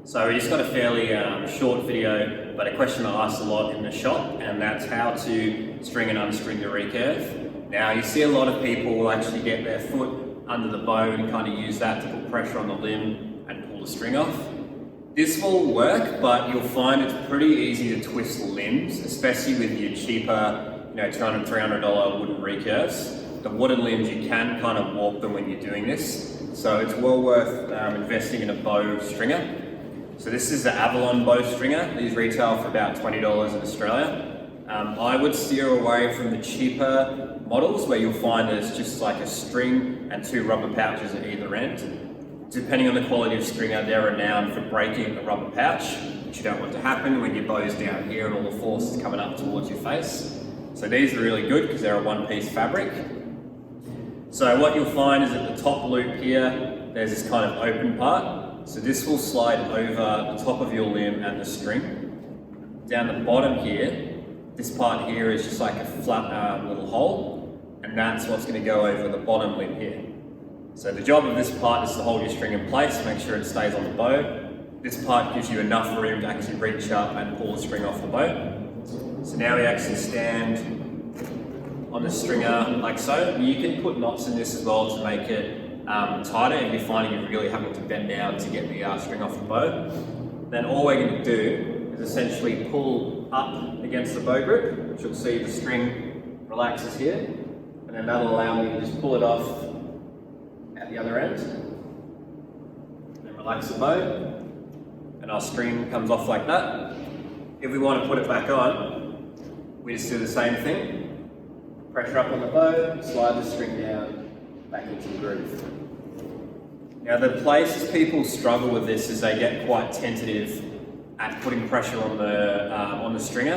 So we just got a fairly short video, but a question I asked a lot in the shop, and that's how to string and unstring the recurve. Now you see a lot of people will actually get their foot under the bow and kind of use that to put pressure on the limb and pull the string off. This will work, but you'll find it's pretty easy to twist limbs, especially with your cheaper, $200, $300 wooden recurves. The wooden limbs, you can kind of warp them when you're doing this. So it's well worth investing in a bow stringer. So this is the Avalon Bowstringer. These retail for about $20 in Australia. I would steer away from the cheaper models where you'll find there's just like a string and two rubber pouches at either end. Depending on the quality of stringer, they're renowned for breaking the rubber pouch, which you don't want to happen when your bow's down here and all the force is coming up towards your face. So these are really good because they're a one-piece fabric. So what you'll find is at the top loop here, there's this kind of open part. So this will slide over the top of your limb and the string. Down the bottom here, this part here is just like a flat little hole, and that's what's going to go over the bottom limb here. So the job of this part is to hold your string in place, make sure it stays on the bow. This part gives you enough room to actually reach up and pull the string off the bow. So now we actually stand on the stringer like so. You can put knots in this as well to make it tighter if you're finding you're really having to bend down to get the string off the bow. Then all we're going to do is essentially pull up against the bow grip, which you'll see the string relaxes here, and then that'll allow me to just pull it off at the other end. And then relax the bow, and our string comes off like that. If we want to put it back on, we just do the same thing. Pressure up on the bow, slide the string down, back into the groove. Now the places people struggle with this is they get quite tentative at putting pressure on the stringer.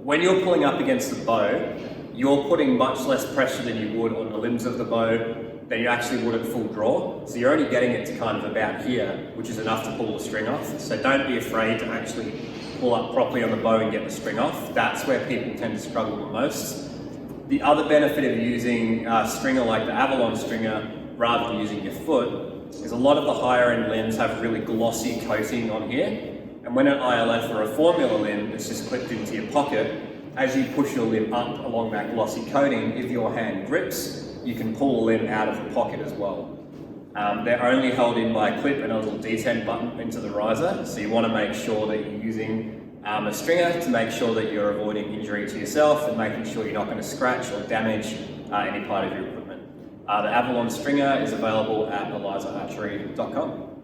When you're pulling up against the bow, you're putting much less pressure than you would on the limbs of the bow than you actually would at full draw. So you're only getting it to kind of about here, which is enough to pull the string off. So don't be afraid to actually pull up properly on the bow and get the string off. That's where people tend to struggle the most. The other benefit of using a stringer like the Avalon stringer rather than using your foot is a lot of the higher end limbs have really glossy coating on here. And when an ILF or a formula limb is just clipped into your pocket, as you push your limb up along that glossy coating, if your hand grips, you can pull the limb out of the pocket as well. They're only held in by a clip and a little detent button into the riser, so you want to make sure that you're using a stringer to make sure that you're avoiding injury to yourself and making sure you're not going to scratch or damage any part of your equipment. The Avalon Stringer is available at elizaarchery.com.